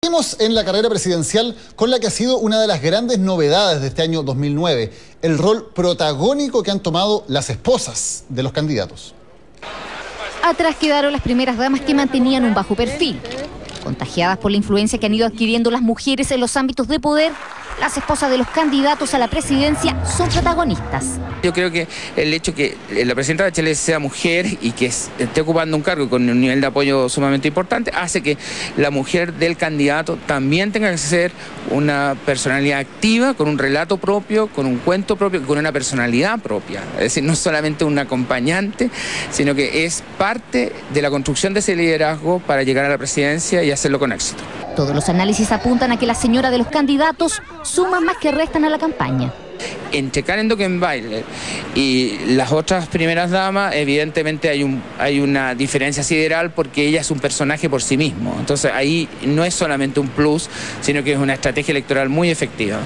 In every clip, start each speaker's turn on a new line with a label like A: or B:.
A: Seguimos en la carrera presidencial con la que ha sido una de las grandes novedades de este año 2009, el rol protagónico que han tomado las esposas de los candidatos.
B: Atrás quedaron las primeras damas que mantenían un bajo perfil. Contagiadas por la influencia que han ido adquiriendo las mujeres en los ámbitos de poder, las esposas de los candidatos a la presidencia son protagonistas.
C: Yo creo que el hecho que la presidenta Bachelet sea mujer y que esté ocupando un cargo con un nivel de apoyo sumamente importante, hace que la mujer del candidato también tenga que ser una personalidad activa, con un relato propio, con un cuento propio, con una personalidad propia. Es decir, no solamente un acompañante, sino que es parte de la construcción de ese liderazgo para llegar a la presidencia y hacerlo con éxito.
B: Todos los análisis apuntan a que la señora de los candidatos suman más que restan a la campaña.
C: Entre Karen Dockenbailer y las otras primeras damas, evidentemente hay una diferencia sideral porque ella es un personaje por sí mismo. Entonces ahí no es solamente un plus, sino que es una estrategia electoral muy efectiva.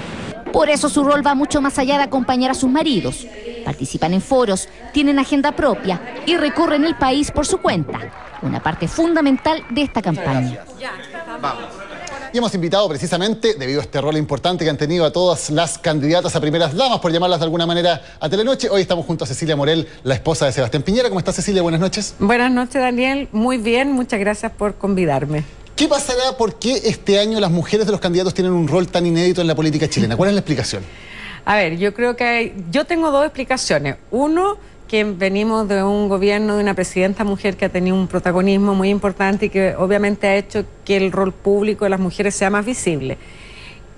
B: Por eso su rol va mucho más allá de acompañar a sus maridos. Participan en foros, tienen agenda propia y recorren el país por su cuenta. Una parte fundamental de esta campaña.
A: Vamos. Y hemos invitado precisamente, debido a este rol importante que han tenido a todas las candidatas a primeras damas, por llamarlas de alguna manera, a Telenoche. Hoy estamos junto a Cecilia Morel, la esposa de Sebastián Piñera. ¿Cómo estás, Cecilia? Buenas noches.
D: Buenas noches, Daniel. Muy bien, muchas gracias por convidarme.
A: ¿Qué pasará? ¿Por qué este año las mujeres de los candidatos tienen un rol tan inédito en la política chilena? ¿Cuál es la explicación?
D: A ver, yo creo que yo tengo dos explicaciones. Uno, que venimos de un gobierno de una presidenta mujer que ha tenido un protagonismo muy importante y que obviamente ha hecho que el rol público de las mujeres sea más visible.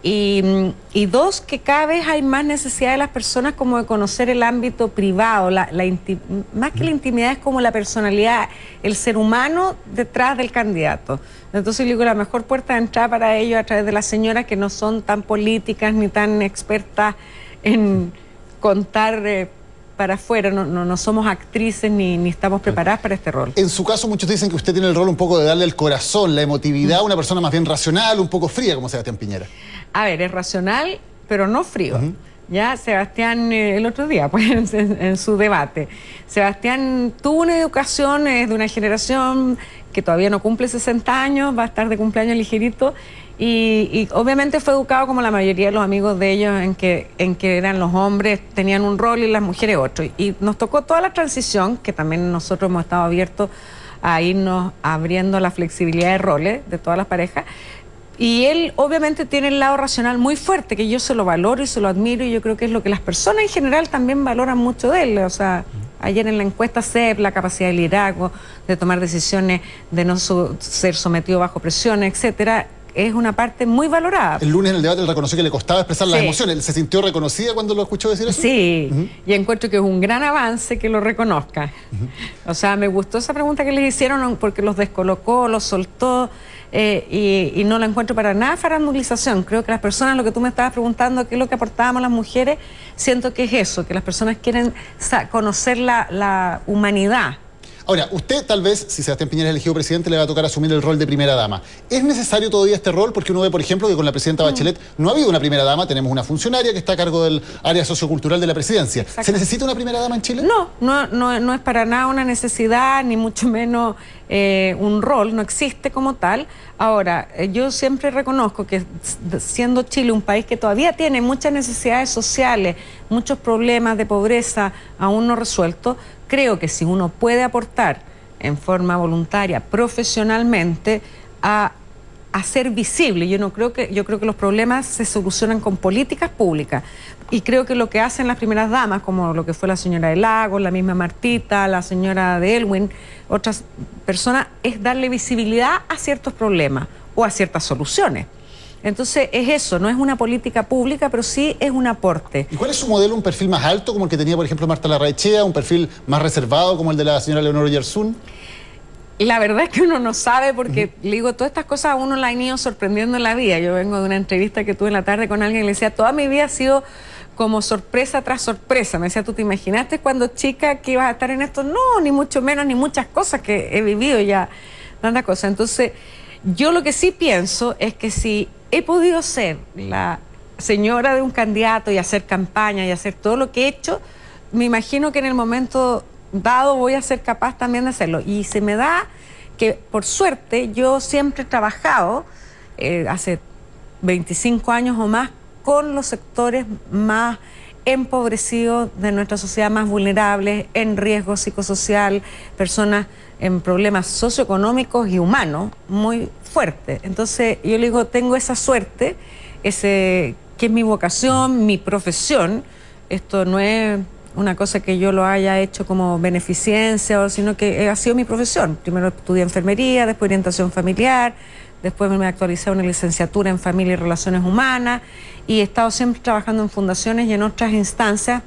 D: Y dos, que cada vez hay más necesidad de las personas como de conocer el ámbito privado, más que la intimidad es como la personalidad, el ser humano detrás del candidato. Entonces yo digo, la mejor puerta de entrada para ellos a través de las señoras que no son tan políticas ni tan expertas en contar para afuera, no somos actrices ni estamos preparadas para este rol.
A: En su caso, muchos dicen que usted tiene el rol un poco de darle el corazón, la emotividad, una persona más bien racional, un poco fría, como Sebastián Piñera.
D: A ver, es racional, pero no frío. Ya Sebastián, el otro día, pues en su debate, Sebastián tuvo una educación de una generación que todavía no cumple 60 años, va a estar de cumpleaños ligerito, y obviamente fue educado como la mayoría de los amigos de ellos en que eran los hombres, tenían un rol y las mujeres otro. Y nos tocó toda la transición, que también nosotros hemos estado abiertos a irnos abriendo la flexibilidad de roles de todas las parejas. Y él obviamente tiene el lado racional muy fuerte, que yo se lo valoro y se lo admiro, y yo creo que es lo que las personas en general también valoran mucho de él. O sea, ayer en la encuesta CEP, la capacidad de liderazgo, de tomar decisiones, de no ser sometido bajo presión, etcétera, es una parte muy valorada.
A: El lunes en el debate él reconoció que le costaba expresar las emociones. ¿Se sintió reconocida cuando lo escuchó decir eso?
D: Sí, y encuentro que es un gran avance que lo reconozca. O sea, me gustó esa pregunta que les hicieron porque los descolocó, los soltó, y no la encuentro para nada farandulización. Creo que las personas, lo que tú me estabas preguntando, qué es lo que aportábamos las mujeres, siento que es eso, que las personas quieren conocer la humanidad.
A: Ahora, usted tal vez, si Sebastián Piñera es elegido presidente, le va a tocar asumir el rol de primera dama. ¿Es necesario todavía este rol? Porque uno ve, por ejemplo, que con la presidenta Bachelet no ha habido una primera dama, tenemos una funcionaria que está a cargo del área sociocultural de la presidencia.
D: Exacto.
A: ¿Se necesita una primera dama en Chile?
D: No es para nada una necesidad, ni mucho menos un rol, no existe como tal. Ahora, yo siempre reconozco que siendo Chile un país que todavía tiene muchas necesidades sociales, muchos problemas de pobreza aún no resueltos, creo que si uno puede aportar en forma voluntaria, profesionalmente, a ser visible, yo creo que los problemas se solucionan con políticas públicas, y creo que lo que hacen las primeras damas, como lo que fue la señora de Lagos, la misma Martita, la señora de Elwin, otras personas, es darle visibilidad a ciertos problemas o a ciertas soluciones. Entonces es eso, no es una política pública, pero sí es un aporte.
A: ¿Y cuál es su modelo? ¿Un perfil más alto, como el que tenía, por ejemplo, Marta Larraechea? ¿Un perfil más reservado, como el de la señora Leonor Oyarzún?
D: La verdad es que uno no sabe, porque le digo, todas estas cosas a uno la han ido sorprendiendo en la vida. Yo vengo de una entrevista que tuve en la tarde con alguien y le decía, toda mi vida ha sido como sorpresa tras sorpresa. Me decía, ¿tú te imaginaste cuando chica que ibas a estar en esto? No, ni mucho menos, ni muchas cosas que he vivido ya, tantas cosas. Entonces, yo lo que sí pienso es que si he podido ser la señora de un candidato y hacer campaña y hacer todo lo que he hecho, me imagino que en el momento dado voy a ser capaz también de hacerlo. Y se me da que, por suerte, yo siempre he trabajado hace 25 años o más con los sectores más empobrecidos de nuestra sociedad, más vulnerables, en riesgo psicosocial, personas en problemas socioeconómicos y humanos muy fuertes. Entonces yo le digo, tengo esa suerte, que es mi vocación, mi profesión. Esto no es una cosa que yo lo haya hecho como beneficencia, sino que ha sido mi profesión. Primero estudié enfermería, después orientación familiar, después me actualicé a una licenciatura en familia y relaciones humanas, y he estado siempre trabajando en fundaciones y en otras instancias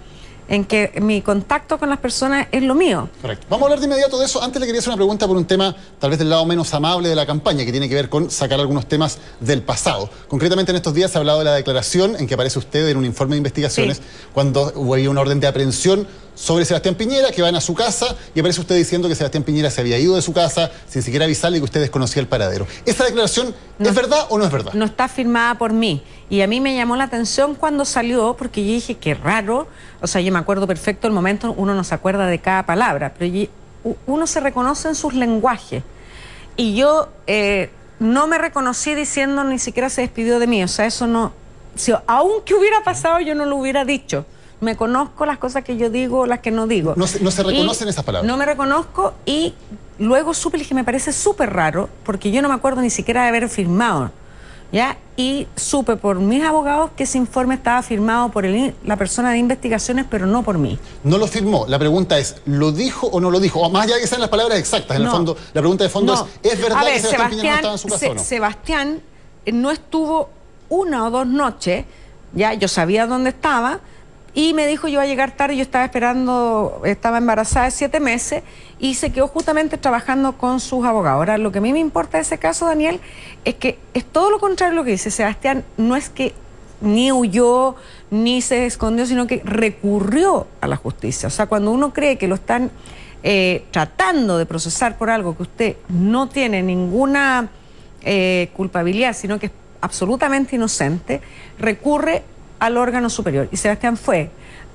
D: en que mi contacto con las personas es lo mío.
A: Correcto. Vamos a hablar de inmediato de eso. Antes le quería hacer una pregunta por un tema tal vez del lado menos amable de la campaña, que tiene que ver con sacar algunos temas del pasado. Concretamente en estos días se ha hablado de la declaración en que aparece usted en un informe de investigaciones, cuando había una orden de aprehensión sobre Sebastián Piñera, que van a su casa y aparece usted diciendo que Sebastián Piñera se había ido de su casa sin siquiera avisarle que usted desconocía el paradero. ¿Esa declaración es verdad o no es verdad?
D: No está firmada por mí. Y a mí me llamó la atención cuando salió, porque yo dije, qué raro. O sea, yo me acuerdo perfecto el momento, uno no se acuerda de cada palabra, pero uno se reconoce en sus lenguajes. Y yo no me reconocí diciendo, ni siquiera se despidió de mí. O sea, eso no... Si, aunque hubiera pasado, yo no lo hubiera dicho. Me conozco las cosas que yo digo, las que no digo.
A: No se reconocen esas palabras.
D: No me reconozco, y luego supe que me parece súper raro, porque yo no me acuerdo ni siquiera de haber firmado, ¿ya? Y supe por mis abogados que ese informe estaba firmado por la persona de investigaciones, pero no por mí.
A: No lo firmó. La pregunta es, ¿lo dijo o no lo dijo? O más allá de que sean las palabras exactas, en el fondo, la pregunta de fondo ¿es verdad que Sebastián Piñera no estaba en su casa o no?
D: Sebastián no estuvo 1 o 2 noches, ya yo sabía dónde estaba, y me dijo, yo iba a llegar tarde, yo estaba esperando, estaba embarazada de 7 meses, y se quedó justamente trabajando con sus abogados. Ahora, lo que a mí me importa de ese caso, Daniel, es que es todo lo contrario de lo que dice Sebastián. No es que ni huyó, ni se escondió, sino que recurrió a la justicia. O sea, cuando uno cree que lo están tratando de procesar por algo que usted no tiene ninguna culpabilidad, sino que es absolutamente inocente, recurre al órgano superior. Y Sebastián fue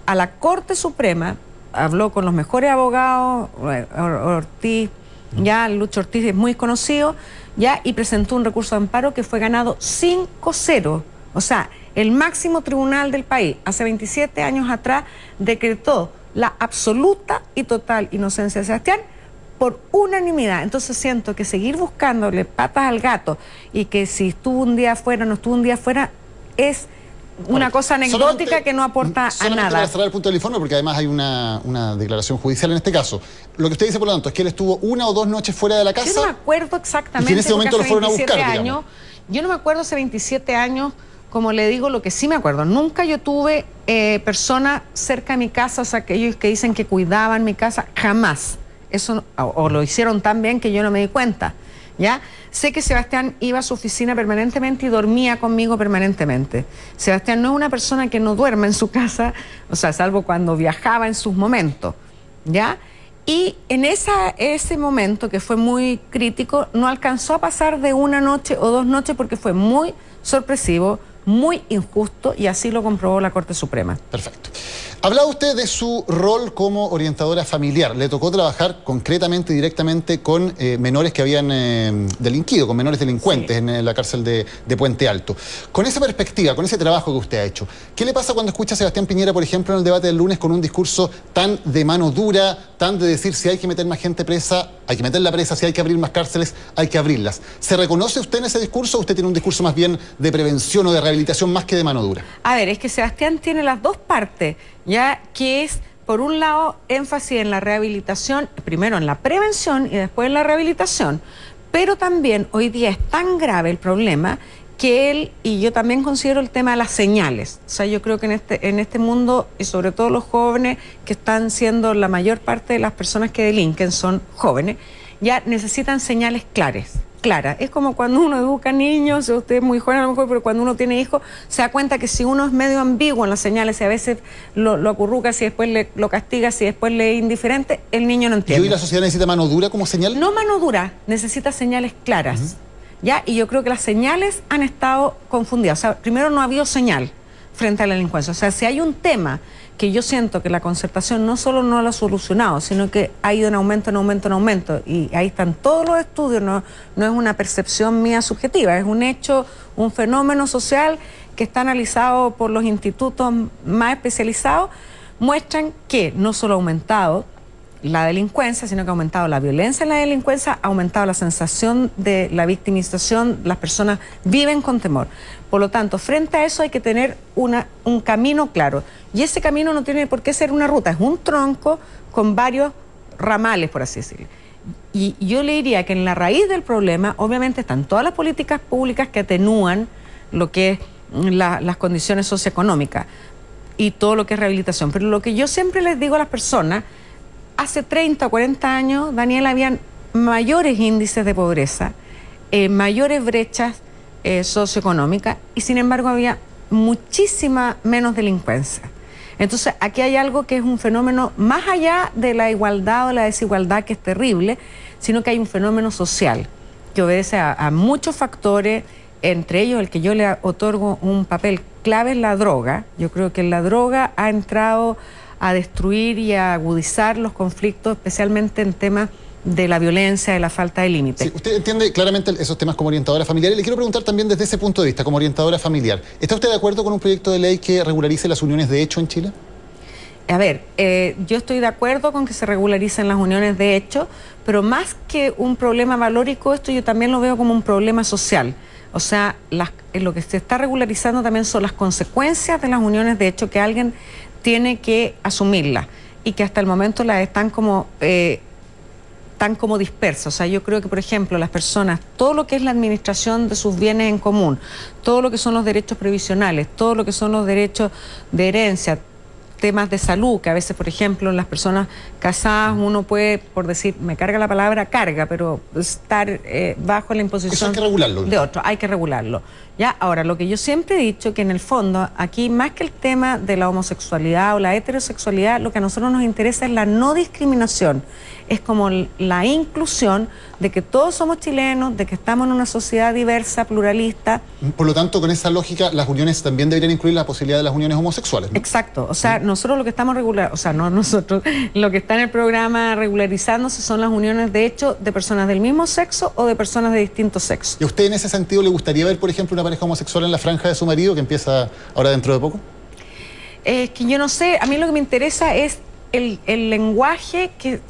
D: a la Corte Suprema, habló con los mejores abogados, Ortiz, ya Lucho Ortiz es muy conocido, ya, y presentó un recurso de amparo que fue ganado 5-0. O sea, el máximo tribunal del país, hace 27 años atrás, decretó la absoluta y total inocencia de Sebastián por unanimidad. Entonces siento que seguir buscándole patas al gato, y que si estuvo un día afuera o no estuvo un día afuera, es una cosa anecdótica que no aporta a nada.
A: Para cerrar el punto del informe, porque además hay una declaración judicial en este caso. Lo que usted dice, por lo tanto, es que él estuvo 1 o 2 noches fuera de la casa.
D: Yo no me acuerdo exactamente.
A: Y en ese momento lo fueron a buscar,
D: digamos. Yo no me acuerdo hace 27 años, como le digo, lo que sí me acuerdo. Nunca yo tuve personas cerca de mi casa, o sea, aquellos que dicen que cuidaban mi casa, jamás. Eso, o lo hicieron tan bien que yo no me di cuenta, ¿ya? Sé que Sebastián iba a su oficina permanentemente y dormía conmigo permanentemente. Sebastián no es una persona que no duerma en su casa, o sea, salvo cuando viajaba en sus momentos, ¿ya? Y en ese momento, que fue muy crítico, no alcanzó a pasar de 1 noche o 2 noches, porque fue muy sorpresivo, muy injusto, y así lo comprobó la Corte Suprema.
A: Perfecto. Hablaba usted de su rol como orientadora familiar. Le tocó trabajar concretamente y directamente con menores que habían delinquido, con menores delincuentes en la cárcel de Puente Alto. Con esa perspectiva, con ese trabajo que usted ha hecho, ¿qué le pasa cuando escucha a Sebastián Piñera, por ejemplo, en el debate del lunes, con un discurso tan de mano dura, tan de decir, si hay que meter más gente presa, hay que meterla presa, si hay que abrir más cárceles, hay que abrirlas? ¿Se reconoce usted en ese discurso o usted tiene un discurso más bien de prevención o de rehabilitación más que de mano dura?
D: A ver, es que Sebastián tiene las dos partes, ya, que es, por un lado, énfasis en la rehabilitación, primero en la prevención y después en la rehabilitación, pero también hoy día es tan grave el problema que él, y yo también considero el tema de las señales. O sea, yo creo que en este mundo, y sobre todo los jóvenes, que están siendo la mayor parte de las personas que delinquen son jóvenes, ya necesitan señales claras. Es como cuando uno educa niños, usted es muy joven a lo mejor, pero cuando uno tiene hijos, se da cuenta que si uno es medio ambiguo en las señales, y a veces lo acurruca, si después lo castiga, si después le es indiferente, el niño no entiende.
A: ¿Y hoy la sociedad necesita mano dura como señal?
D: No mano dura, necesita señales claras. ¿Ya? Y yo creo que las señales han estado confundidas. O sea, primero no ha habido señal. frente a la delincuencia. O sea, si hay un tema que yo siento que la concertación no solo no lo ha solucionado, sino que ha ido en aumento, en aumento, en aumento, y ahí están todos los estudios, no es una percepción mía subjetiva, es un hecho, un fenómeno social que está analizado por los institutos más especializados, muestran que no solo ha aumentado la delincuencia, sino que ha aumentado la violencia en la delincuencia, ha aumentado la sensación de la victimización, las personas viven con temor. Por lo tanto, frente a eso hay que tener un camino claro. Y ese camino no tiene por qué ser una ruta, es un tronco con varios ramales, por así decirlo. Y yo le diría que en la raíz del problema, obviamente, están todas las políticas públicas que atenúan lo que es las condiciones socioeconómicas y todo lo que es rehabilitación. Pero lo que yo siempre les digo a las personas, hace 30 o 40 años, Daniel, habían mayores índices de pobreza, mayores brechas socioeconómicas, y sin embargo había muchísima menos delincuencia. Entonces aquí hay algo que es un fenómeno más allá de la igualdad o la desigualdad, que es terrible, sino que hay un fenómeno social que obedece a muchos factores, entre ellos el que yo le otorgo un papel clave es la droga. Yo creo que la droga ha entrado a destruir y a agudizar los conflictos, especialmente en temas de la violencia, de la falta de límites.
A: Sí, usted entiende claramente esos temas como orientadora familiar, y le quiero preguntar también desde ese punto de vista, como orientadora familiar, ¿está usted de acuerdo con un proyecto de ley que regularice las uniones de hecho en Chile?
D: A ver, yo estoy de acuerdo con que se regularicen las uniones de hecho, pero más que un problema valórico, esto yo también lo veo como un problema social. O sea, lo que se está regularizando también son las consecuencias de las uniones de hecho, que alguien tiene que asumirlas y que hasta el momento las están como dispersas. O sea, yo creo que, por ejemplo, las personas, todo lo que es la administración de sus bienes en común, todo lo que son los derechos previsionales, todo lo que son los derechos de herencia, temas de salud, que a veces, por ejemplo, en las personas casadas uno puede, por decir, me carga la palabra carga, pero estar bajo la imposición.
A: Eso hay que regularlo.
D: De otro, hay que regularlo. Ya, ahora, lo que yo siempre he dicho, que en el fondo, aquí, más que el tema de la homosexualidad o la heterosexualidad, lo que a nosotros nos interesa es la no discriminación. Es como la inclusión de que todos somos chilenos, de que estamos en una sociedad diversa, pluralista.
A: Por lo tanto, con esa lógica, las uniones también deberían incluir la posibilidad de las uniones homosexuales, ¿no?
D: Exacto. O sea, nosotros lo que estamos regulando, o sea, no nosotros, lo que está en el programa regularizándose son las uniones de hecho de personas del mismo sexo o de personas de distintos sexos.
A: ¿Y a usted en ese sentido le gustaría ver, por ejemplo, una pareja homosexual en la franja de su marido, que empieza ahora dentro de poco?
D: Que yo no sé, a mí lo que me interesa es el lenguaje que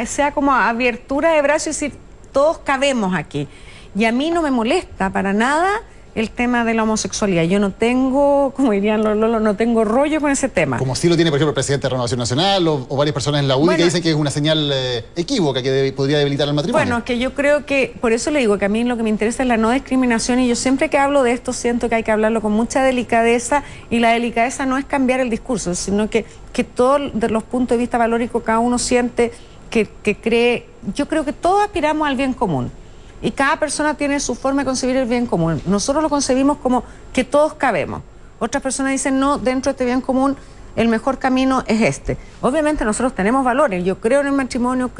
D: sea como abertura de brazos, es decir, todos cabemos aquí. Y a mí no me molesta para nada el tema de la homosexualidad. Yo no tengo, como dirían los lolos, no tengo rollo con ese tema.
A: Como sí lo tiene, por ejemplo, el presidente de Renovación Nacional o varias personas en la UDI, que dicen que es una señal equívoca que podría debilitar el matrimonio.
D: Bueno, que yo creo que, por eso le digo que a mí lo que me interesa es la no discriminación, y yo siempre que hablo de esto siento que hay que hablarlo con mucha delicadeza, y la delicadeza no es cambiar el discurso, sino que todos de los puntos de vista valóricos cada uno siente que cree. Yo creo que todos aspiramos al bien común. Y cada persona tiene su forma de concebir el bien común. Nosotros lo concebimos como que todos cabemos. Otras personas dicen, no, dentro de este bien común el mejor camino es este. Obviamente nosotros tenemos valores. Yo creo en el matrimonio,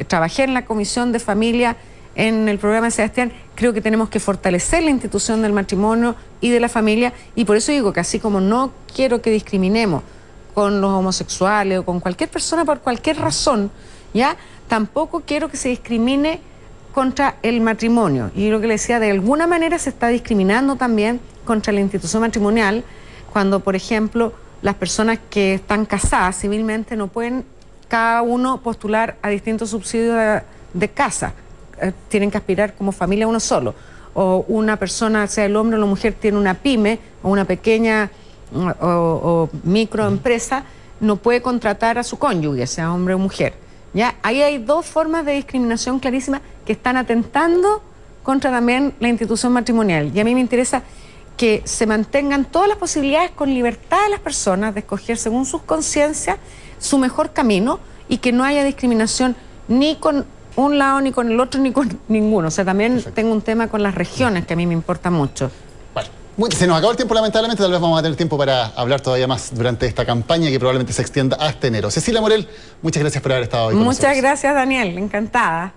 D: trabajé en la Comisión de Familia en el programa de Sebastián. Creo que tenemos que fortalecer la institución del matrimonio y de la familia. Y por eso digo que así como no quiero que discriminemos con los homosexuales o con cualquier persona por cualquier razón, ¿ya? Tampoco quiero que se discrimine contra el matrimonio. Y lo que le decía, de alguna manera se está discriminando también contra la institución matrimonial, cuando, por ejemplo, las personas que están casadas civilmente no pueden cada uno postular a distintos subsidios de casa. Tienen que aspirar como familia uno solo. O una persona, sea el hombre o la mujer, tiene una pyme o una pequeña o microempresa, no puede contratar a su cónyuge, sea hombre o mujer. ¿Ya? Ahí hay dos formas de discriminación clarísimas que están atentando contra también la institución matrimonial. Y a mí me interesa que se mantengan todas las posibilidades con libertad de las personas de escoger según sus conciencias su mejor camino, y que no haya discriminación ni con un lado, ni con el otro, ni con ninguno. O sea, también
A: Perfecto.
D: Tengo un tema con las regiones que a mí me importa mucho.
A: Bueno, se nos acabó el tiempo, lamentablemente. Tal vez vamos a tener tiempo para hablar todavía más durante esta campaña, que probablemente se extienda hasta enero. Cecilia Morel, muchas gracias por haber estado hoy con nosotros.
D: Muchas gracias, Daniel, encantada.